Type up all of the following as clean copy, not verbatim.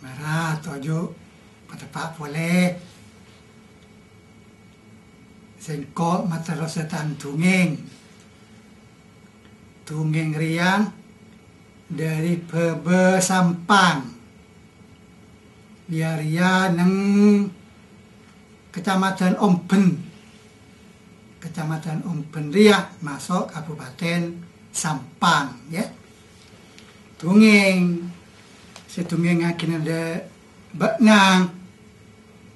Marah tojo patapak boleh. Sengkok matarasetan tungeng. Tungeng riang dari Pebe Sampang. Ria neng Kecamatan Ompen. Kecamatan Ompen Ria masuk Kabupaten Sampang ya. Tungeng setungeng akin ada baknang.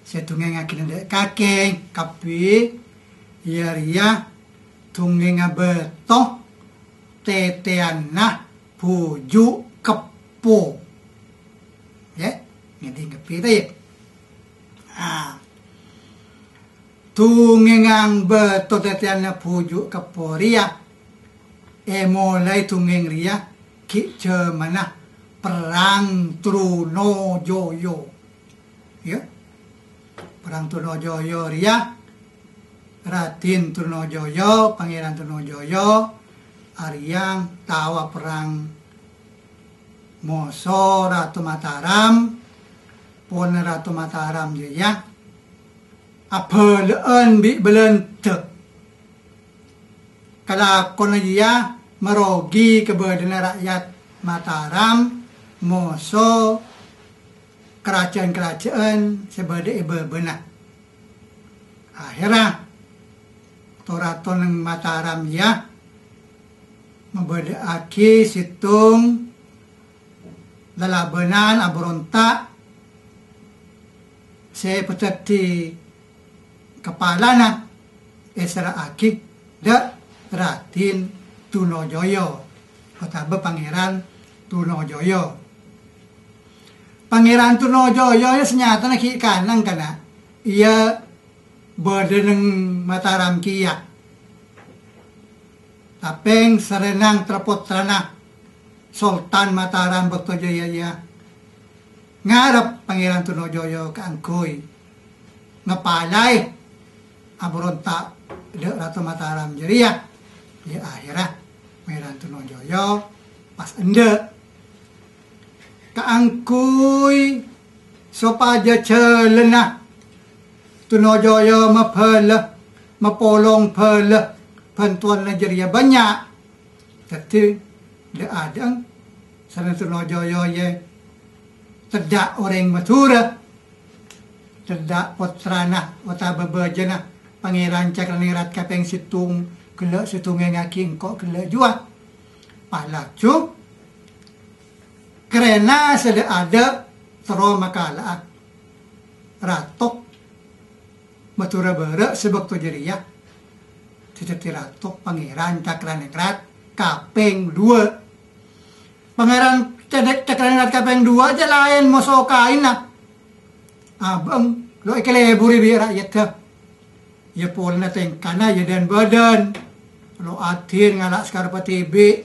Setungeng akin ada kakeng kapi ria tungeng abetoh teteanah puju kepo. Ya, ngedi kepi tadi. Tungengang beto teteanah puju kepo ria. Mulai tungeng ria ki cemana perang Trunojoyo. Ya. Perang Trunojoyo ria Raden Trunojoyo, Pangeran Trunojoyo Aryang tawa perang Moso Ratu Mataram pon Ratu Mataram ya. Apeleun bi belentek kalakon dia merogi kebadan rakyat Mataram, Moso, kerajaan-kerajaan sebade bebenah. Akhirnya Toraton ng Mataram ya membedaki situng lalabanan aberontak seperti kepala na esra akik da Raden Trunojoyo atau Pangeran Trunojoyo. Pangeran Trunojoyo ya senyata na ki kanang kana ia berdeneng Mataram kia. Tapeng serenang terputrana Sultan Mataram Bektojaya ya. Ngarep Pangeran Trunojoyo kaangkoy ngepalay aberontak de Ratu Mataram jeria. Ya akhirnya Pangeran Trunojoyo pas ende kaangkuy sopaja celenah Trunojoyo mapolong pele bantuan Nigeria banyak. Tapi dia adang sana Trunojoyo ye tidak orang Madura, tidak putrana wata bebejana Pangeran Cakraningrat kapeng situng kelak situngeng aking kok kelak jua palacu kerana sudah ada tero makala ratok Madura Barat sebab tu jeria tidak ratok Pangeran Cakraningrat kapeng 2. Pangeran Cakraningrat kapeng 2 aja lain mosokain lah abang lo ikeleburi bi rakyat ya polna tengkana ya dan badan lo atin ngalak sekarang tibi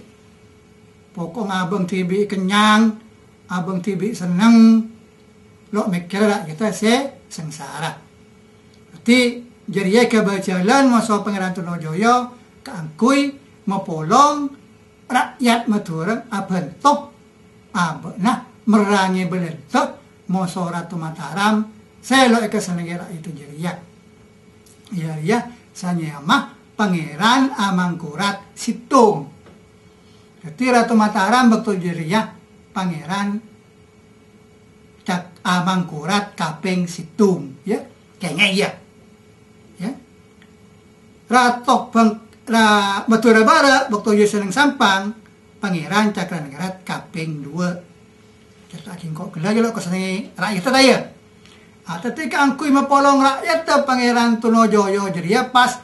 pokok abang tibi kenyang abang tibi seneng lo mikir rakyat sengsara. Jadi jadi kebajalan masa Pangeran Trunojoyo kaangkuy mapolong rakyat Madura abentuk abena merangi belentuk moso Ratu Mataram selo kesenegara itu jeria. Ya sanyama Pangeran Amangkurat Situng. Jadi Ratu Mataram betul jeria Pangeran Amangkurat kapeng Situng ya. Kayaknya iya. Ya. Ratok Madura Barat betul seneng Sampang Pangeran Cakraningrat kapeng 2. Kita aking kok gelagi lo kesenengi rakyat tadi. Tapi angkuy mapolong rakyat Pangeran Trunojoyo jadi pas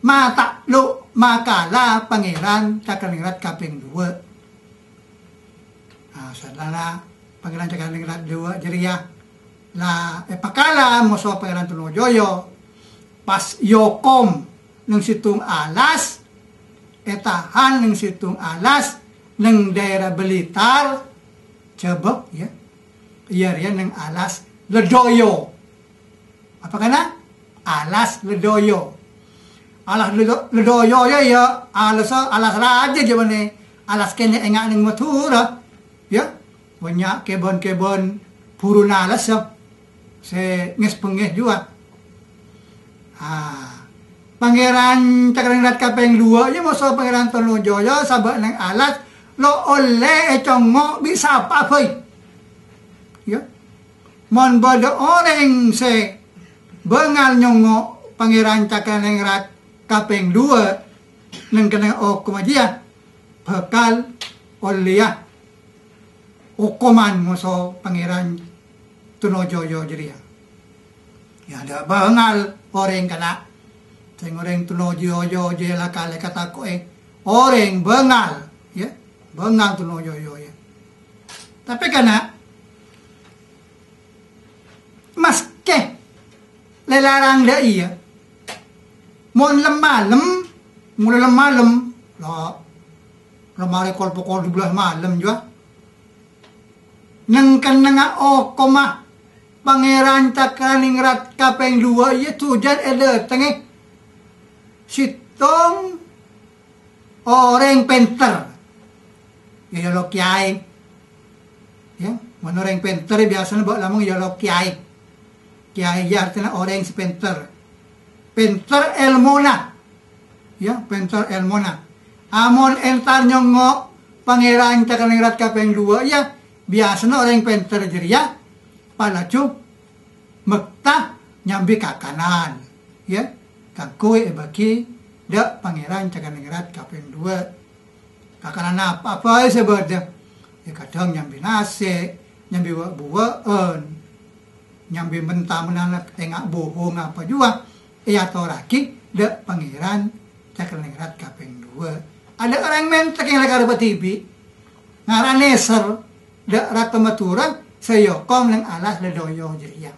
mata lu makala Pangeran Cakraningrat kapeng 2. Setelah Pangeran Cakraningrat 2 jadi pakala moso Pangeran Trunojoyo pas yokom nang situng alas etahan nang situng alas nang daerah Blitar coba ya iya nang alas Ledoyo apa kana alas Ledoyo alas Ledoyo ya alas raja jabane alas kene engak nang Madura ya banyak kebon-kebon puru nalas se nges pengeh juga. Pangeran Cakraningrat kaping 2 ya moso Pangeran Trunojoyo sabak nang alas lo oleh congo bisa apa boy. Ya. Mon bodo orang se bengal nyongo Pangeran Cakraningrat kaping 2 nang kena kumajian bakal oleh hukuman moso Pangeran Trunojoyo jadi ya ada bengal orang kena sing orang Trunojoyo jela kale kata ko orang bengal ya bengal Trunojoyo ya tapi kena maske lelarang dah iya mon lemalem mulai lemalem lo lemari kol pokol 12 malam juga nang kananga koma Pangeran Cakraningrat kaping 2 ya tujan ada tengah sitong orang penter ya lo kiai ya mana orang penter biasanya bawa lamang ya lo kiai ya artinya orang si penter elmona ya penter elmona amon entar nyongo Pangeran Cakraningrat kaping 2 ya biasanya orang penter jeria palacu mekta nyambi kakanan ya kangkui bagi dak Pangeran Cakraningrat kaping 2 kakanan apa sebeda ya kadang nyambi nasi nyambi buah nyambi mentah menanak tengah bohong apa juga atau lagi dak Pangeran Cakraningrat kaping 2 ada orang mentek yang lagi ada TV ngaran neser dak Ratu Maturan sayokong ng alas ledoyo jeria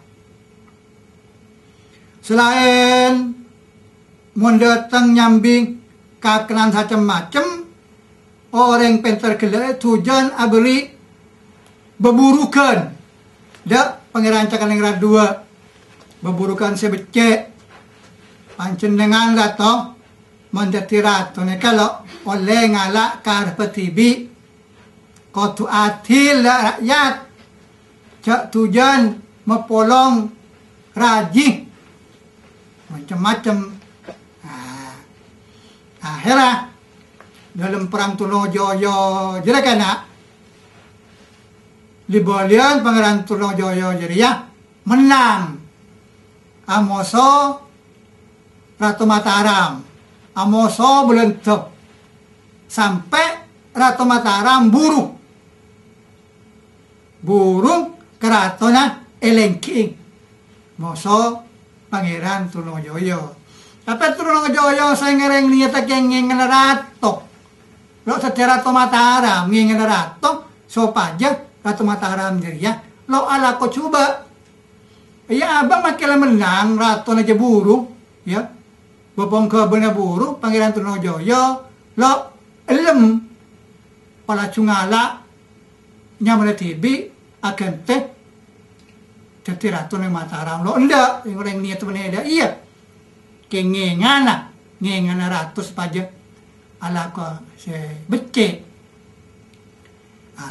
selain mun datang nyambing kakenan macam-macam orang penter gele tujuan abri beburukan dak Pangeran Cakraningrat 2 beburukan sebecek pancen dengan rato mendati rato ne kalau oleh ngalak kar petibi kotu atil rakyat cak tujuan mepolong raji macam-macam akhirnya dalam perang Trunojoyo jadi kena libolian Pangeran Trunojoyo jadi ya menang amoso Ratu Mataram amoso belentuk sampai Ratu Mataram burung keratona elengking moso Pangeran Trunojoyo tapi Trunojoyo saya ngereng niat kengeng ngeratok lo secara Ratu Mataram ngeng ngeratok so pajak Ratu Mataram jadi ya lo ala ko coba ya abang makin menang Ratu aja buru ya bopong ke bener buru Pangeran Trunojoyo lo elem pala cungala nyamane tibi akan teh jadi Ratu Mataram lo enggak yang orang niat meneda iya kengengana Ratu sepaja ala ko se becek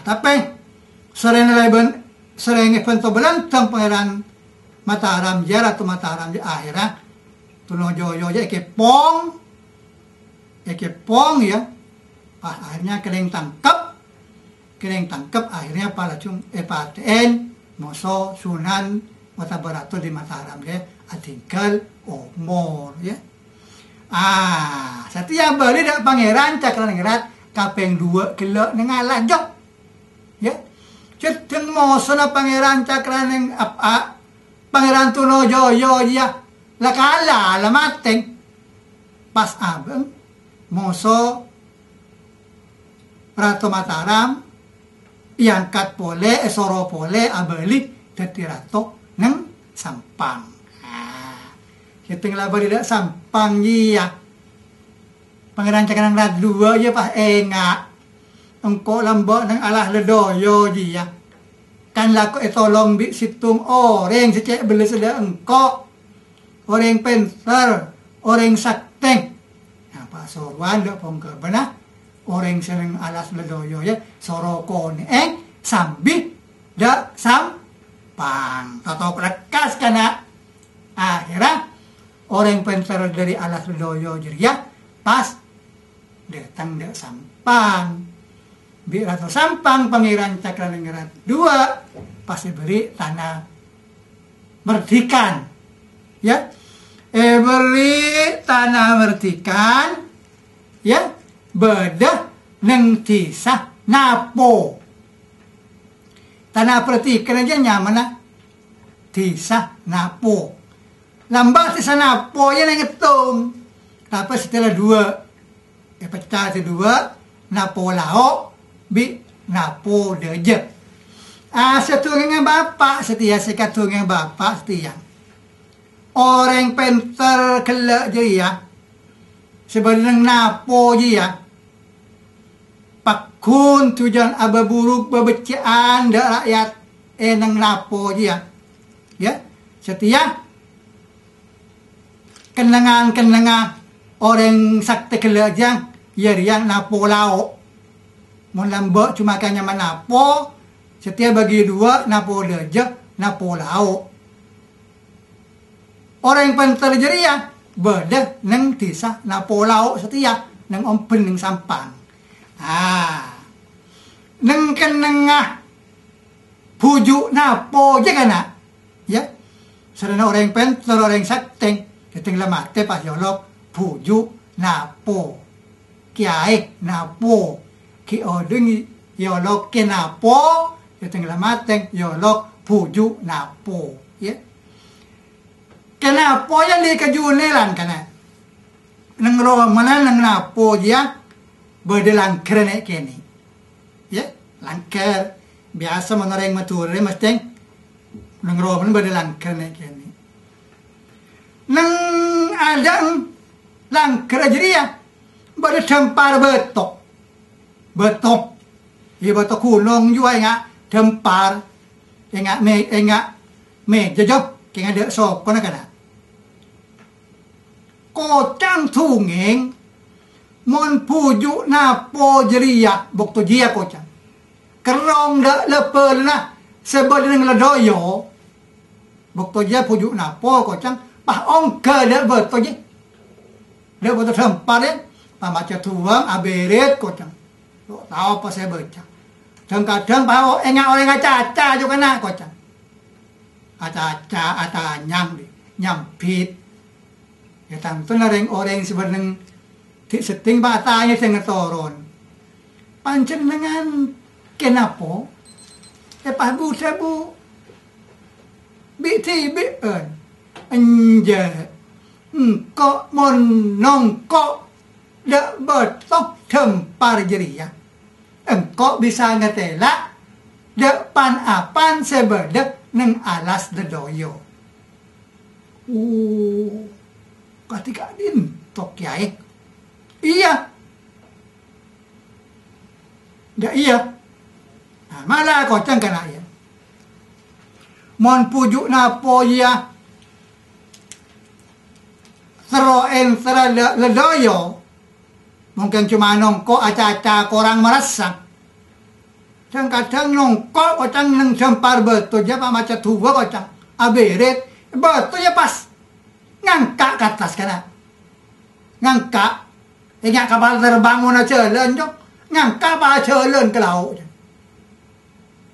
tapi sering evento belantang Pangeran Mataram ya Ratu Mataram di akhirnya Trunojoyo ya kepong ya akhirnya kering tangkap akhirnya palacung paten moso Sunan Mata Barato di Mataram ya tinggal umur ya setia balik dak Pangeran Cakraningrat kaping 2 kilo nengalah jok ya ceteng moso na Pangeran Pangeran Trunojoyo ya lakala lamateng pas abeng moso Ratu Mataram iangkat pole soro pole abalik dadi ratu neng Sampang hiteng labar dak Sampang iya Pangeran Cakraningrat 2 ya pas enga engko lambok nang alah ledoyo dia kan laku tolong bi situng orang secek beli seda engko orang penter orang sakteng apa sorwan dak pom ke benar orang seneng alas ledoyo ya sorokone sambi dak sampang. Tahu lekas kana akhirnya orang pintar dari alas ledoyo jeria pas datang dek sampang. Bi ratu sampang pangeran Cakraningrat II pasti beri tanah mertikan. Ya. Beri tanah mertikan. Ya. Bedah neng tisah napo. Tanah pertikan aja nyaman lah. Tisah napo. Lambat tisah napo ya neng ngetung. Tapi setelah dua. Pecah kedua. Napo lao. Bi napo deje. Setunggang bapak setia. Sekatunggang bapak setia. Orang pintar kelak je ya. Sebenarnya napo je ya. Pakun tujuan aba buruk babecaan dak rakyat nang napo je ya. Ya, setia kenangan orang sakte kelajang ya yang napo lao. Mun lambak cuma kan nyaman napo, setia bagi dua napo lejek, napo lao. Orang pintar jeria bedah nang tisah napo lao setia nang ompen nang sampang. Neng kenengah pujuk napo je kana. Ya. Sarana orang pintar orang sakteng keteng lamate pas yolok pujuk napo. Kiai napo. Ki odeng yolok ke napo keteng lamate yolok pujuk napo. Ya. Kenapo yang di kejunelan kana. Neng roh mana neng napo dia berdelang kerene kene. Ya, langker biasa menoreng mature mesteng neng roh mana berdelang kerene kene. Neng adang langker jeria berdempar betok. Betok. Ia betok kulong juga enggak dempar. Enggak me jejok kenga de sok kona kana. Kocang tungeng mon pujuk napo jeria bokto jia kocang kerong dak lepel na sebeleng ledoyo bokto jia pujuk napo kocang pah ongke dak beto je dak beto tempat ya pah baca tuang aberet kocang tahu apa saya baca kadang-kadang pah enggak orang caca juga na kocang aca nyampit. Ya tentu nareng orang sebenarnya seting batanya dengan toron. Pancen dengan kenapa? Pas bu sebu biti bien anja engkau monongkok dak betok tempar jeria. Engkau bisa ngetela dak pan apan sebedek neng alas dedoyo. Ketika din tok kiai. Iya. Dak iya. Nah, malah kocang kana ya. Mon pujuk napo ya. Seroen sera ledoyo. Mungkin cuma nongko aca-aca korang merasa. Kadang-kadang nongko kocang neng jempar betul ya pak maca tua kocang. Aberet betul ya pas. Ngangkak ke atas kana. Ngangkak. Ingat kapal terbangun aja jalan jok. Ngangkak apa jalan ke laut.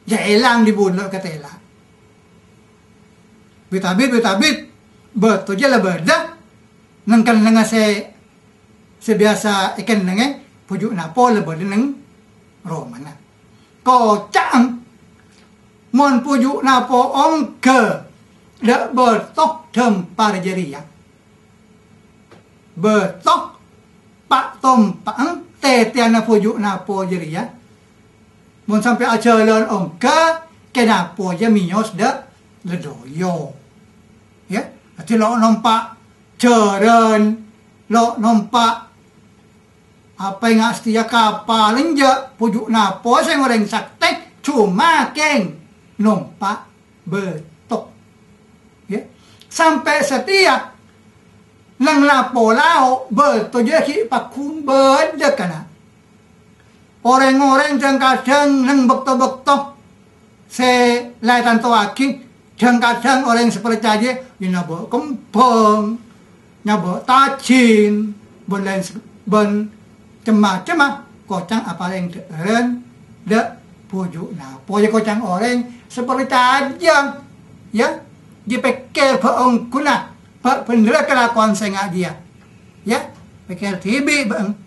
Ya elang dibunuh ke tela. Betabit. Betul je lah beda. Nengkan nengah sebiasa ikan nengah. Pujuk napo lah beda neng romana. Kocang. Mon pujuk napo ongke. Dak betok tempar jeria. Betok pak tompang tetiana pujuk napo jeria. Mun sampai ajalan ongka kenapo je mios dak ledoyo. Ya, ati lo nompak jeren, lo nompak apa yang setia kapal lenja pujuk napo sing orang saktek cuma keng nompak betok. Ya. Sampai setia nang lapo lao betul je ki pakun beda kana. Orang-orang yang kadang nang bekto-bekto se lai tanto aki Kadang-kadang orang yang seperti dia nyabok kempeng, nyabok tajin, ben cemah-cemah, kocang apa yang deren, dek pujuk. Nah, pokoknya kocang orang seperti aja, ya, dipikir beong guna, bener kelakuan saya dia, ya, pikir tibi beong,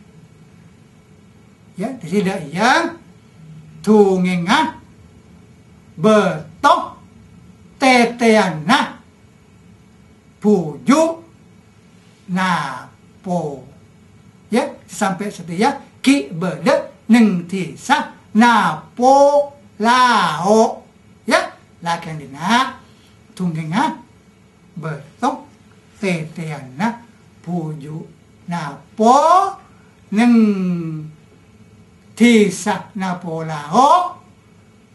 ya, tidak yang tungengah betok teteana pujuk napo, ya, sampai setia ki bede neng tisa napo lao, ya, lakan dina tungengah betok teteana pujuk napo neng tisa napo lao,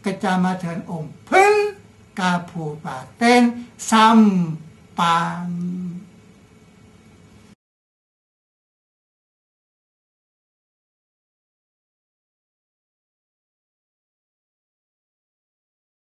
Kecamatan Ompeng, Kabupaten Sampang.